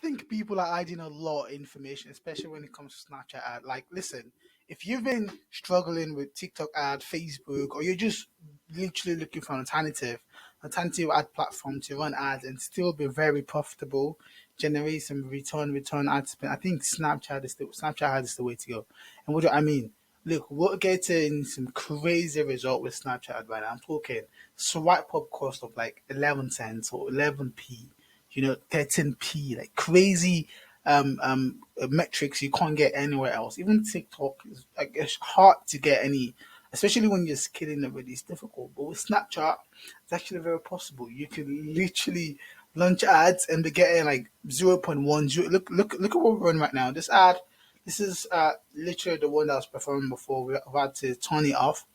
think people are hiding a lot of information, especially when it comes to Snapchat ad. Like, listen, if you've been struggling with TikTok ad, Facebook, or you're just literally looking for an alternative ad platform to run ads and still be very profitable, generate some return ad spend, I think Snapchat ad is the way to go. And what do I mean? Look, we're getting some crazy result with Snapchat ad right now. I'm talking swipe up cost of like 11 cents or 11p, 13p, like crazy metrics you can't get anywhere else. Even TikTok is like it's hard to get any, especially when you're scaling already. It's difficult, but with Snapchat, it's actually very possible. You can literally launch ads and be getting like 0.10. Look at what we're running right now. This ad. This is literally the one that was performing before. We've had to turn it off.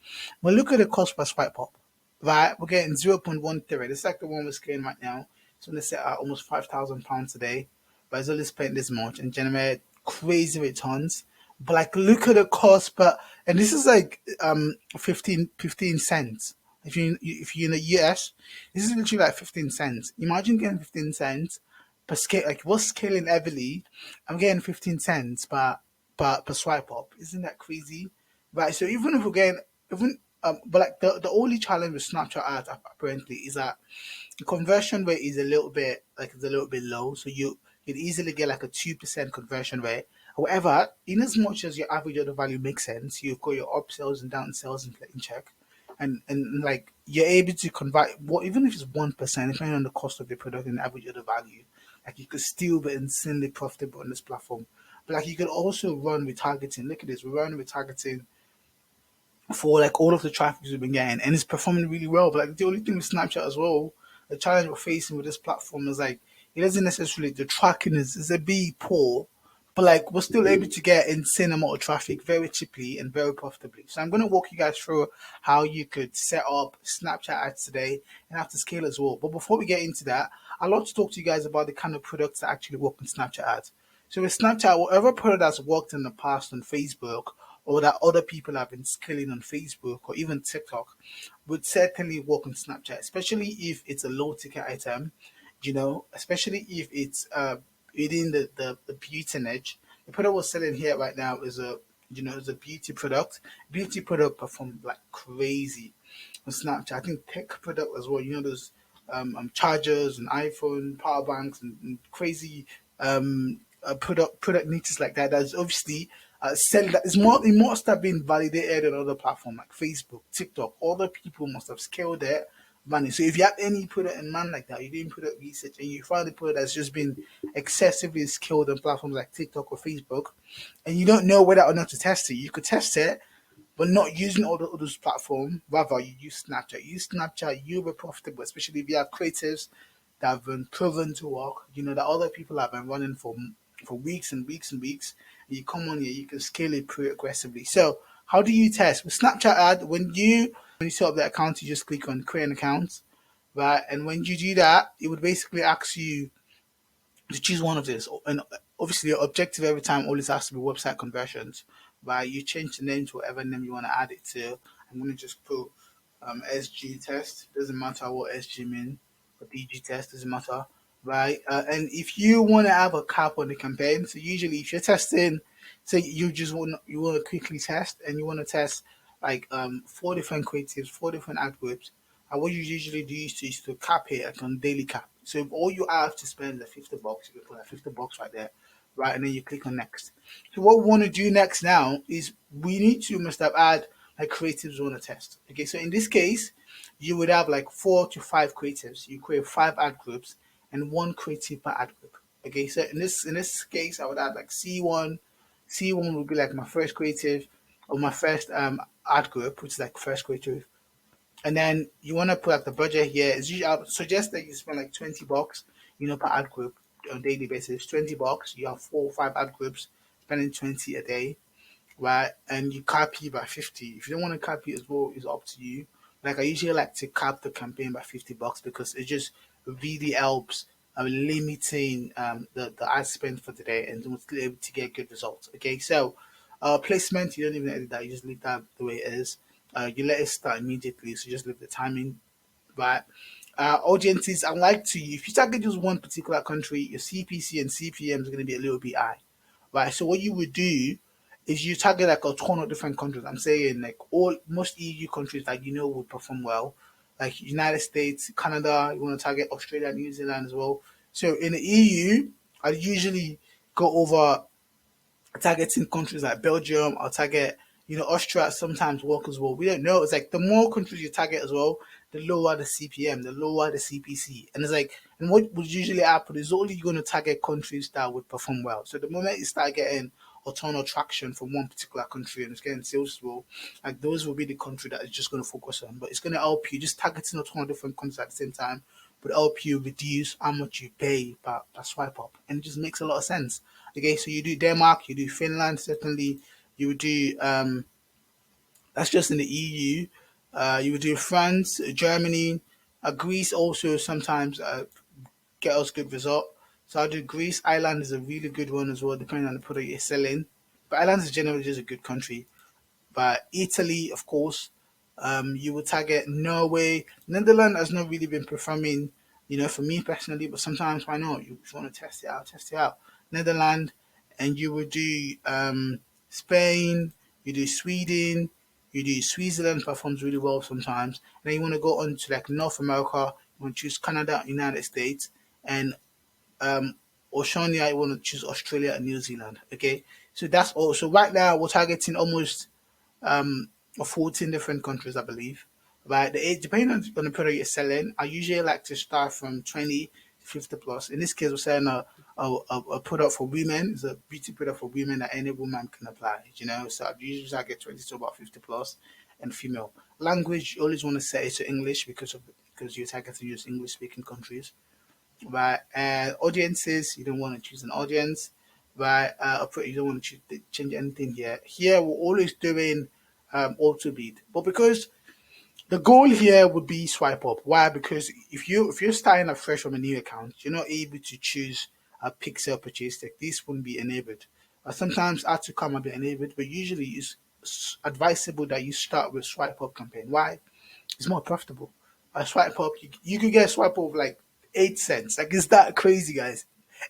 But look at the cost per swipe up. Right, we're getting 0.13. It's like the one we're scaling right now. So let's say almost £5,000 a day, but it's only spent this much and generate crazy returns. But like, look at the cost, and this is like 15 cents. If you're in the US, this is literally like 15 cents. Imagine getting 15 cents per scale. Like, we're scaling heavily. I'm getting 15 cents per swipe up. Isn't that crazy? Right. So even if we're getting even but like the only challenge with Snapchat ads apparently is that the conversion rate is a little bit low. So you'd easily get like a 2% conversion rate. However, in as much as your average order value makes sense, you've got your upsells and downsells in check. And like you're able to convert what even if it's 1%, depending on the cost of the product and the average order value, like you could still be insanely profitable on this platform. But like you could also run retargeting. Look at this, we're running retargeting for like all of the traffic we've been getting, and it's performing really well. But like the only thing with Snapchat as well, the challenge we're facing with this platform is like it doesn't necessarily the tracking is a bit poor, but like we're still able to get insane amount of traffic very cheaply and very profitably. So I'm gonna walk you guys through how you could set up Snapchat ads today and have to scale as well. But before we get into that, I'd love to talk to you guys about the kind of products that actually work on Snapchat ads. So with Snapchat, whatever product that's worked in the past on Facebook or that other people have been scaling on Facebook or even TikTok would certainly work on Snapchat, especially if it's a low ticket item, especially if it's within the beauty niche. The product we're selling here right now is a beauty product. Beauty product performed like crazy on Snapchat. I think tech product as well, those chargers and iPhone power banks and crazy product niches like that. That's obviously selling that is more. It must have been validated on other platforms like Facebook, TikTok. Other people must have scaled their money. So if you have any product in mind like that, you didn't product research and you find a product that's just been excessively scaled on platforms like TikTok or Facebook, and you don't know whether or not to test it, you could test it but not using all the others platform. Rather, you use Snapchat. Use Snapchat, you'll be profitable, especially if you have creatives that have been proven to work. That other people have been running for weeks and weeks and weeks. And you come on here, you can scale it pretty aggressively. So, how do you test with Snapchat ad? When you set up the account, you just click on create an account, right? And when you do that, it would basically ask you to choose one of this. And obviously, your objective every time always has to be website conversions, right? You change the name to whatever name you want to add it to. I'm going to just put SG test. Doesn't matter what SG mean, but DG test doesn't matter, right? And if you want to have a cap on the campaign, so usually if you're testing, say you want to quickly test and you want to test like four different creatives, four different ad groups, and what you usually do is to cap it like on daily cap. So if all you have to spend is $50, you can put like $50 right there, right? And then you click on next. So what we want to do next now is we must have add like creatives we want to test. Okay, so in this case, you would have like 4 to 5 creatives. You create 5 ad groups and one creative per ad group. Okay, so in this case, I would add like C1. C1 would be like my first creative or my first ad group, which is like first creative. And then you want to put like the budget here. I would suggest that you spend like $20, per ad group on a daily basis. $20. You have 4 or 5 ad groups, spending 20 a day, right? And you copy by 50. If you don't want to copy as well, it's up to you. Like I usually like to cap the campaign by $50 because it just really helps limiting the ad spend for the day and to able to get good results. Okay, so placement, you don't even edit that, you just leave that the way it is. You let it start immediately, so just leave the timing, right? audiences, I like to, if you target just one particular country, your CPC and CPM is going to be a little bit high, right? So what you would do is you target like a ton of different countries. I'm saying like most EU countries that you know would perform well, like United States, Canada. You want to target Australia, New Zealand as well. So in the EU, I usually go over targeting countries like Belgium or target, Austria sometimes work as well. We don't know. It's like the more countries you target as well, the lower the CPM, the lower the CPC. And it's like, and what would usually happen is only you're going to target countries that would perform well. So the moment you start getting a ton of traction from one particular country and it's getting sales well, like those will be the country that is just going to focus on. But it's going to help you just targeting a ton of different countries at the same time would help you reduce how much you pay per swipe up. And it just makes a lot of sense. Okay, so you do Denmark, you do Finland, certainly you would do that's just in the EU. You would do France, Germany, Greece also sometimes get us good result. So I do Greece. Ireland is a really good one as well, depending on the product you're selling. But Ireland is generally just a good country. But Italy, of course, you would target Norway. Netherlands has not really been performing, for me personally, but sometimes why not? You just want to test it out, Netherlands, and you would do Spain, you do Sweden, you do Switzerland performs really well sometimes. And then you want to go on to like North America, you want to choose Canada, United States, and um, Oceania, you want to choose Australia and New Zealand. Okay, so that's all. So right now we're targeting almost of 14 different countries, I believe. Right, the age, depending on the product you're selling, I usually like to start from 20 to 50 plus. In this case, we're selling a product for women. It's a beauty product for women that any woman can apply, So I usually target 20 to about 50 plus and female. Language, you always want to set it to English because you're targeting just English speaking countries. Right, audiences, you don't want to choose an audience. Right, you don't want to change anything here. Here, we're always doing auto bid, but because the goal here would be swipe up. Why? Because if you're starting afresh from a new account, you're not able to choose a pixel purchase tech. This wouldn't be enabled. Sometimes add to come and be enabled, but usually it's advisable that you start with swipe up campaign. Why? It's more profitable. A swipe up, you could get a swipe up of like 8 cents. Like, is that crazy, guys?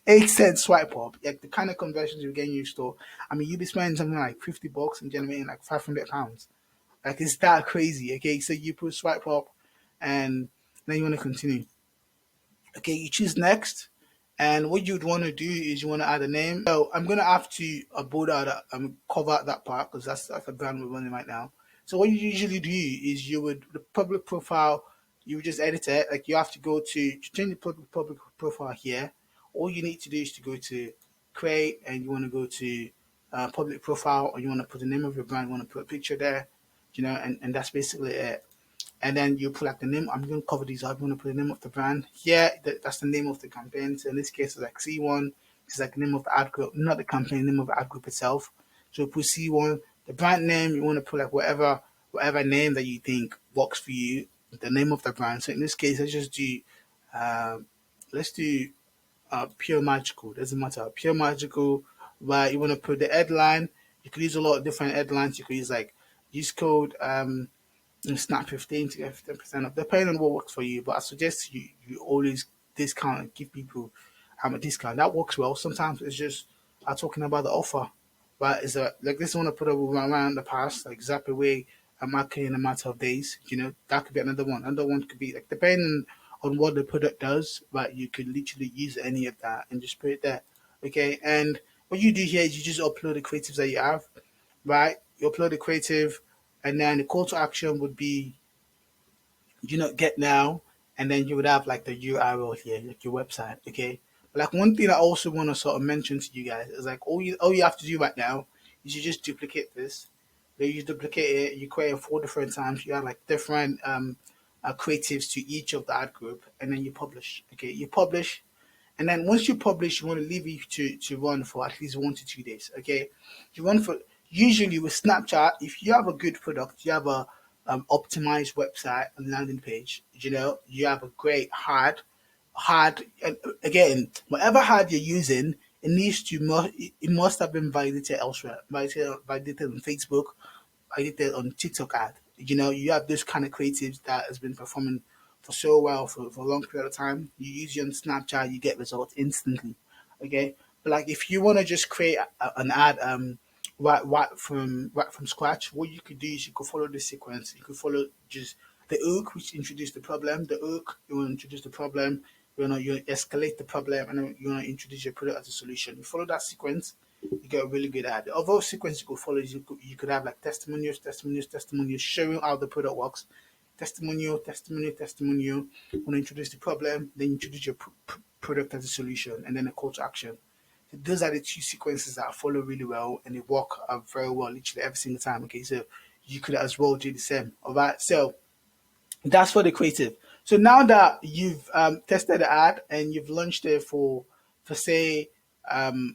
8 cents swipe up, like the kind of conversions you get in your store. I mean, you'd be spending something like $50 and generating like £500. Like, it's that crazy. Okay, so you put swipe up, and then you want to continue. Okay, you choose next, and what you'd want to do is you want to add a name. So I'm gonna have to bold out cover out that part because that's a brand we're running right now. So what you usually do is you would the public profile, you would just edit it. Like, you have to go to change the public profile here. All you need to do is to go to create, and you want to go to public profile, or you want to put the name of your brand, you want to put a picture there, and that's basically it. And then you put like the name. I'm going to cover these up. You want to put the name of the brand here. That's the name of the campaign. So in this case, it's like C1. It's like the name of the ad group, not the campaign, name of the ad group itself. So put C1. The brand name, you want to put like whatever name that you think works for you. The name of the brand. So in this case, um, let's do pure magical. Doesn't matter. Pure magical. But you want to put the headline. You could use a lot of different headlines. You could use like use code and snap 15 to get 15% off, depending on what works for you. But I suggest you always discount and give people a discount. That works well. Sometimes it's just talking about the offer. But it's like this one I put up around the past, like exactly way I'm marketing in a matter of days. That could be another one. Another one could be like depending on what the product does, but you could literally use any of that and just put it there. Okay, and what you do here is you just upload the creatives that you have, right? You upload the creative, and then the call to action would be get now, and then you would have like the URL here, like your website. Okay, like one thing I also want to sort of mention to you guys is like all you have to do right now is you just duplicate this. Then you duplicate it, you create it 4 different times. You have like different creatives to each of the ad group, and then you publish. Okay, you publish, and then once you publish, you want to leave it to run for at least 1 to 2 days. Okay, you run for usually with Snapchat. If you have a good product, you have a optimized website and landing page. You have a great hard. And again, whatever hard you're using, it must have been validated elsewhere, validated on Facebook, validated on TikTok ad. You have those kind of creatives that has been performing for so well for a long period of time, you use it on Snapchat, you get results instantly. Okay, but like if you want to just create an ad right from scratch, what you could do is you could follow the sequence. You could follow just the hook, which introduced the problem. The hook, you want to introduce the problem. You escalate the problem, and then you want to introduce your product as a solution. You follow that sequence, you get a really good ad. The other sequence you could follow is you could have like testimonials, showing how the product works. Testimonial. Want to introduce the problem, then introduce your product as a solution, and then a call to action. So those are the two sequences that I follow really well, and they work very well, literally every single time. Okay, so you could as well do the same. All right, so that's for the creative. So now that you've tested the ad and you've launched it for say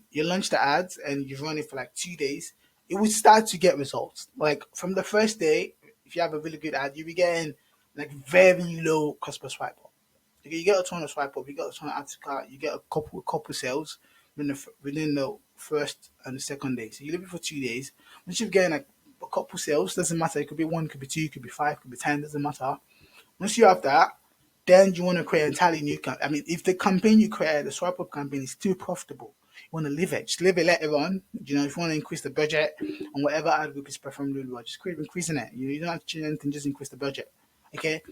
you launched the ads and you've run it for like 2 days, it will start to get results. Like from the first day, if you have a really good ad, you'll be getting like very low cost per swipe up. Okay, you get a ton of swipe up, you get a ton of add to cart, you get a couple sales within the first and the second day. So you leave it for 2 days. Once you've getting like a couple sales, doesn't matter. It could be one, could be two, could be five, could be 10, doesn't matter. Once you have that, then you want to create an entirely new campaign. I mean, if the campaign you create, the swipe up campaign, is too profitable, you want to leave it. Just leave it, let it run. If you want to increase the budget on whatever ad group is performing really well, just keep increasing it. You don't have to change anything, just increase the budget. Okay?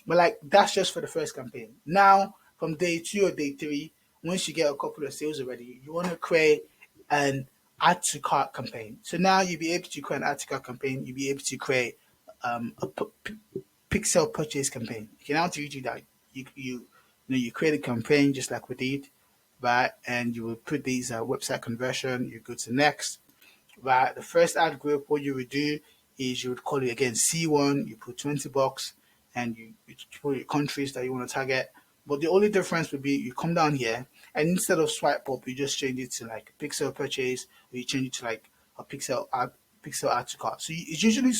But like that's just for the first campaign. Now, from day 2 or day 3, once you get a couple of sales already, you want to create an add to cart campaign. So now you'll be able to create an add to cart campaign. You'll be able to create a pixel purchase campaign. You can now do that. You create a campaign just like we did, right? And you will put these website conversion. You go to next, right? The first ad group, what you would do is you would call it again C1. You put $20, and you put your countries that you want to target. But the only difference would be you come down here, and instead of swipe up, you just change it to like pixel purchase, or you change it to like a pixel add to cart. So it's usually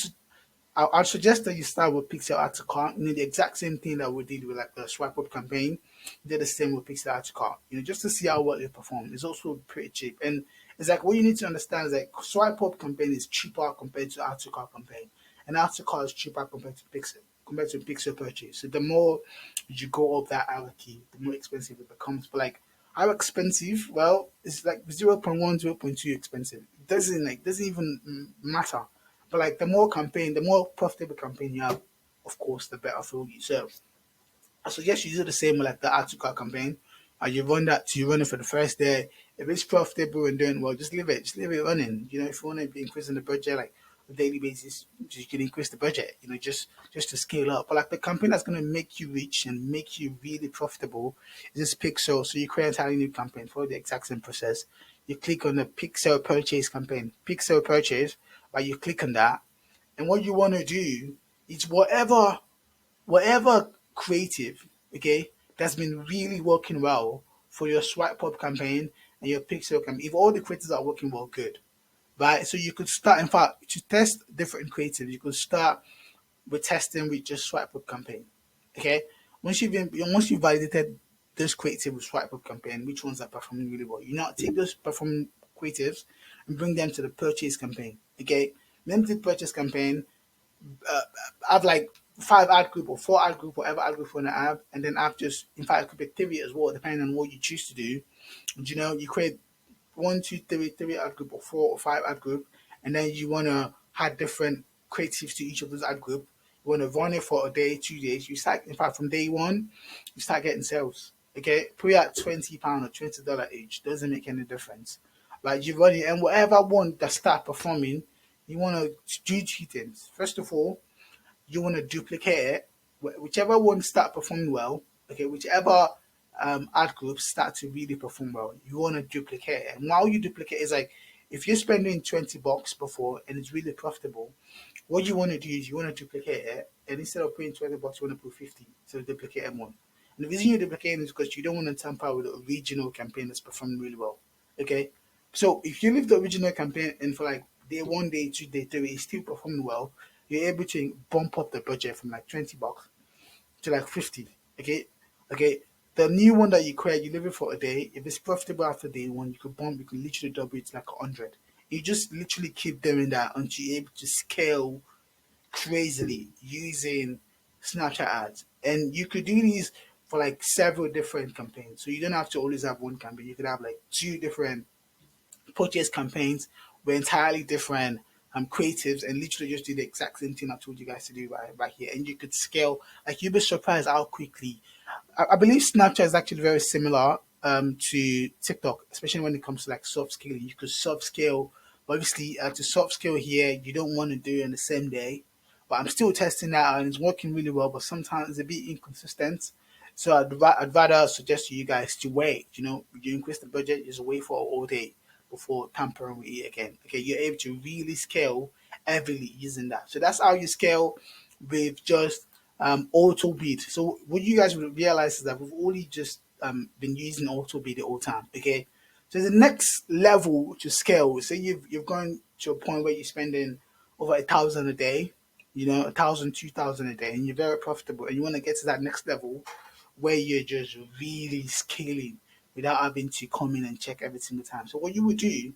I'd suggest that you start with Pixel Add to Cart. The exact same thing that we did with like the swipe up campaign. We did the same with Pixel Add to Cart. Just to see how well it performs. It's also pretty cheap, and it's like what you need to understand is like swipe up campaign is cheaper compared to Add to Cart campaign, and Add to Cart is cheaper compared to Pixel purchase. So the more you go up that hierarchy, the more expensive it becomes. But like how expensive? Well, it's like 0.1, 0.2 expensive. It doesn't even matter. But like the more profitable campaign you have, of course, the better for you. So I suggest you do the same with like the add to cart campaign. You run it for the first day. If it's profitable and doing well, just leave it. Just leave it running. If you want to be increasing the budget like on a daily basis, you can increase the budget. Just to scale up. But like the campaign that's gonna make you rich and make you really profitable is this Pixel. So you create an entirely new campaign for the exact same process. You click on the Pixel purchase campaign. Pixel purchase, right? You click on that, and what you want to do is whatever creative, okay, that's been really working well for your swipe up campaign and your pixel campaign. If all the creatives are working well, good, right? So you could start, in fact, to test different creatives. You could start with testing with just swipe up campaign, okay. Once you've validated this creative with swipe up campaign, which ones are performing really well, you now take those performing creatives and bring them to the purchase campaign, okay. Then to the purchase campaign, uh, have like 5 ad group or 4 ad group, whatever ad group you want to have, and then have just, in fact, it could be 3 as well, depending on what you choose to do. You create one, two, three ad group or 4 or 5 ad group, and then you want to add different creatives to each of those ad group. You want to run it for a day, 2 days. You start, in fact, from day one, you start getting sales. Okay, put it at £20 or $20 each. Doesn't make any difference. Like you run it, and whatever one that start performing, you want to do 2 things. First of all, you want to duplicate it. Whichever one start performing well, okay, whichever ad groups start to really perform well, you want to duplicate it. And while you duplicate, it's like if you're spending $20 before and it's really profitable, what you want to do is you want to duplicate it, and instead of paying $20, you want to put 50, so duplicate M1. And the reason you're duplicating is because you don't want to tamper with the original campaign that's performing really well. Okay, so if you leave the original campaign and for like day 1, day 2, day 3, it's still performing well, you're able to bump up the budget from like $20 to like 50. Okay, okay. The new one that you create, you leave it for a day. If it's profitable after day 1, you can literally double it to like 100. You just literally keep doing that until you're able to scale crazily using Snapchat ads. And you could do these for like several different campaigns. So you don't have to always have one campaign. You could have like two different purchase campaigns with entirely different creatives, and literally just do the exact same thing I told you guys to do right here. And you could scale, like you'd be surprised how quickly. I believe Snapchat is actually very similar to TikTok, especially when it comes to like soft scaling. You could soft scale, but obviously to soft scale here, you don't want to do it in the same day. But I'm still testing that out and it's working really well, but sometimes it's a bit inconsistent. So I'd rather suggest to you guys to wait. You increase the budget, just wait for all day before tampering with it again. Okay, you're able to really scale heavily using that. So that's how you scale with just auto bid. So what you guys will realize is that we've only just been using auto bid the whole time. Okay, so the next level to scale. Say you've gone to a point where you're spending over 1,000 a day. 1,000, 2,000 a day, and you're very profitable, and you want to get to that next level where you're just really scaling without having to come in and check every single time. So what you would do,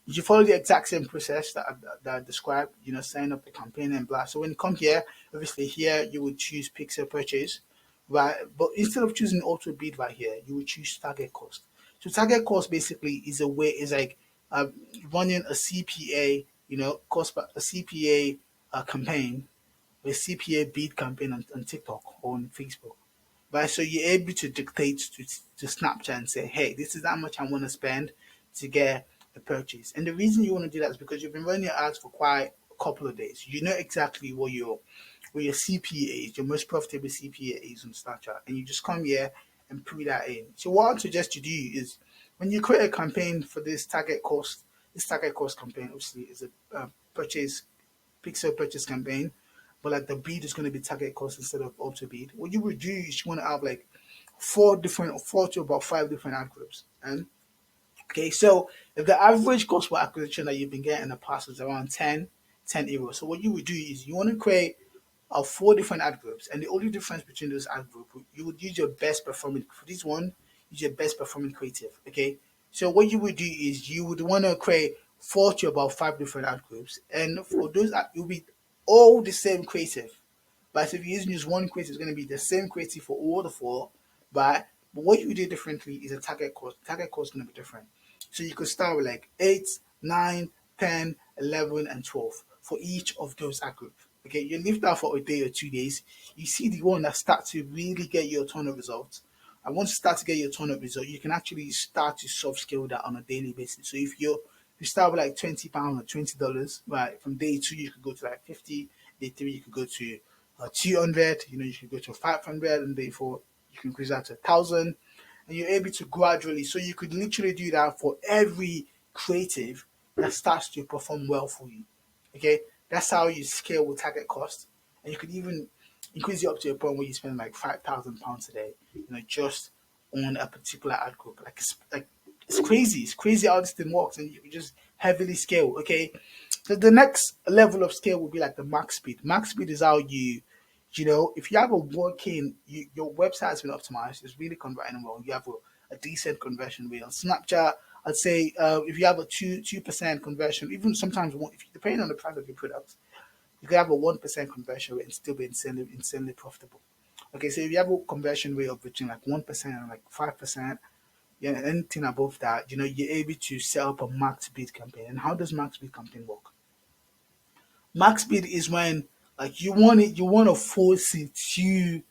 you follow the exact same process that I described, setting up the campaign and blah. So when you come here, obviously here you would choose pixel purchase, right? But instead of choosing auto bid right here, you would choose target cost. So target cost basically is like uh, running a CPA, a CPA campaign, a CPA bid campaign on TikTok or on Facebook. Right, so you're able to dictate to Snapchat and say, hey, this is how much I want to spend to get a purchase. And the reason you want to do that is because you've been running your ads for quite a couple of days. You know exactly what your CPA is, your most profitable CPA is on Snapchat, and you just come here and put that in. So what I suggest you do is when you create a campaign for this target cost campaign obviously is a purchase pixel purchase campaign, but like the bid is going to be target cost instead of auto bid. What you would do is you want to have like four to about five different ad groups. And okay, so if the average cost per acquisition that you've been getting in the past is around 10 euros, so what you would do is you want to create four different ad groups, and the only difference between those ad groups, you would use your best performing for this one, use your best performing creative. Okay, so what you would do is you would want to create four to about five different ad groups, and for those, it will be all the same creative. But so if you're using just one creative, it's going to be the same creative for all the four. But what you do differently is a target cost. Target cost is going to be different. So you could start with like 8, 9, 10, 11, and 12 for each of those ad groups. Okay, you leave that for a day or 2 days. You see the one that starts to really get you a ton of results. And once you start to get your ton of results, you can actually start to soft scale that on a daily basis. So if you start with like £20 or $20, right? From day two, you could go to like 50. Day three, you could go to 200. You could go to 500, and day four, you can increase that to 1,000, and you're able to gradually. So you could literally do that for every creative that starts to perform well for you. Okay, that's how you scale with target cost, and you could even increase it up to a point where you spend like £5,000 a day. Just on a particular ad group. It's crazy. It's crazy how this thing works, and you can just heavily scale. Okay, so the next level of scale will be like the max speed. Max speed is how if you have a working, your website has been optimized, it's really converting well. You have a decent conversion rate on Snapchat. I'd say if you have a 2% conversion, even sometimes one, if depending on the price of your product, you could have a 1% conversion rate and still be insanely profitable. Okay, so if you have a conversion rate of between like 1% and like 5%, yeah, anything above that, you're able to set up a max bid campaign. And how does max bid campaign work? Max bid is when like you want to force it to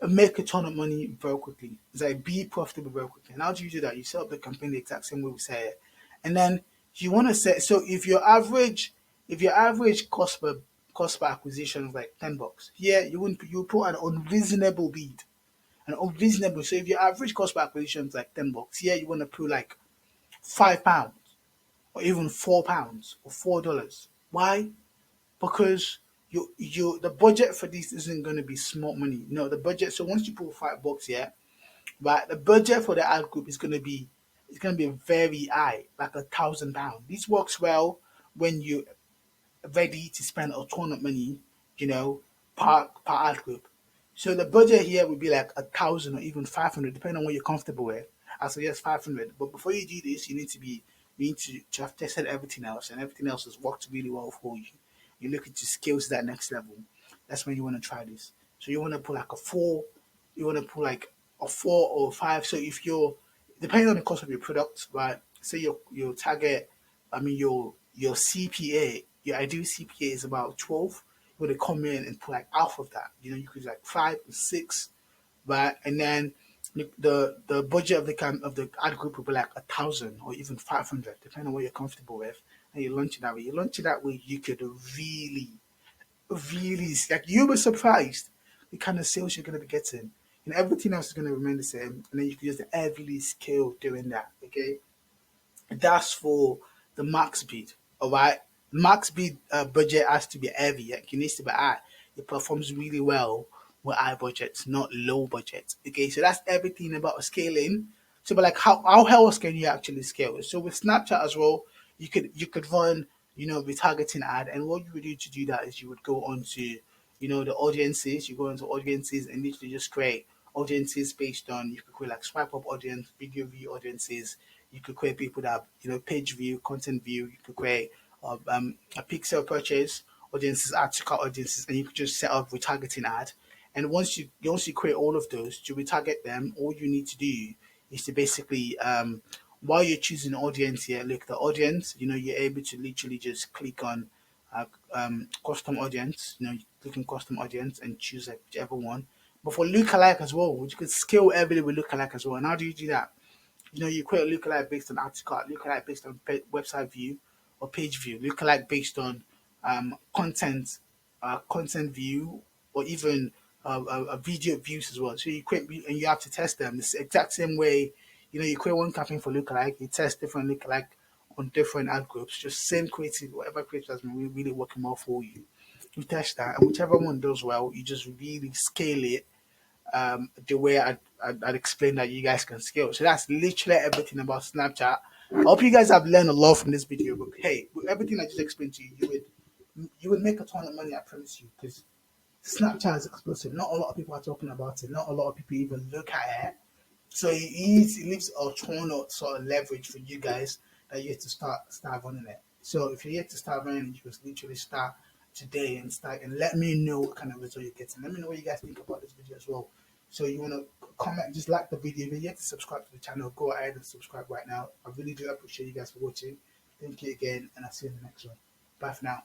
make a ton of money very quickly. It's like be profitable very quickly. And how do you do that? You set up the campaign the exact same way we say it, and then you want to set. So if your average cost per acquisition is like $10, here you put an unreasonable bid, an unreasonable. So if your average cost per acquisition is like $10, here you want to put like £5 or even £4 or $4. Why? Because the budget for this isn't going to be small money. No, the budget. So once you put $5 here, right, the budget for the ad group is going to be very high, like £1,000. This works well when you're ready to spend a ton of money, you know, per ad group. So the budget here would be like 1,000 or even 500, depending on what you're comfortable with. I suggest 500. But before you do this, you need to have tested everything else, and everything else has worked really well for you. You're looking to scale to that next level. That's when you want to try this. So you want to put like a 4, you want to put like a 4 or 5. So if you're, depending on the cost of your product, right? Say your target, I mean your CPA, your ideal CPA is about 12. You want to come in and put like half of that. You could like 5 or 6, right? And then the budget of the ad group will be like 1,000 or even 500, depending on what you're comfortable with. And you launch it that way. You launch it that way, you could really, really like you'll be surprised the kind of sales you're gonna be getting. And everything else is gonna remain the same. And then you can just heavily scale doing that. Okay. That's for the max bid. All right, max bid budget has to be heavy. Like it needs to be high. It performs really well with high budgets, not low budget. Okay, so that's everything about scaling. So, but like how else can you actually scale? So with Snapchat as well, you could run retargeting ad, and what you would do to do that is you would go onto the audiences. You go into audiences and literally just create audiences based on, you could create like swipe up audience, video view audiences. You could create people that page view, content view. You could create a pixel purchase audiences, add to cart audiences, and you could just set up retargeting ad. And once you create all of those to retarget them, all you need to do is to basically while you're choosing audience here, look the audience. You're able to literally just click on uh, custom audience. You click on custom audience and choose like whichever one. But for lookalike as well, you could scale heavily with lookalike as well. And how do you do that? You create a lookalike based on article, lookalike based on website view or page view, lookalike based on content view, or even a video views as well. So you create and you have to test them. It's the exact same way. You create one campaign for lookalike, you test different lookalike on different ad groups, just same creative, whatever creative has been really working well for you. You test that, and whichever one does well, you just really scale it the way I'd explain that you guys can scale. So that's literally everything about Snapchat. I hope you guys have learned a lot from this video. But hey, with everything I just explained to you, you would make a ton of money, I promise you, because Snapchat is explosive. Not a lot of people are talking about it. Not a lot of people even look at it. So it leaves a ton of sort of leverage for you guys that you have to start running it. So if you're yet to start running it, you just literally start today and start and let me know what kind of result you're getting. Let me know what you guys think about this video as well. So you want to comment, just like the video. If you're yet to subscribe to the channel, go ahead and subscribe right now. I really do appreciate you guys for watching. Thank you again, and I'll see you in the next one. Bye for now.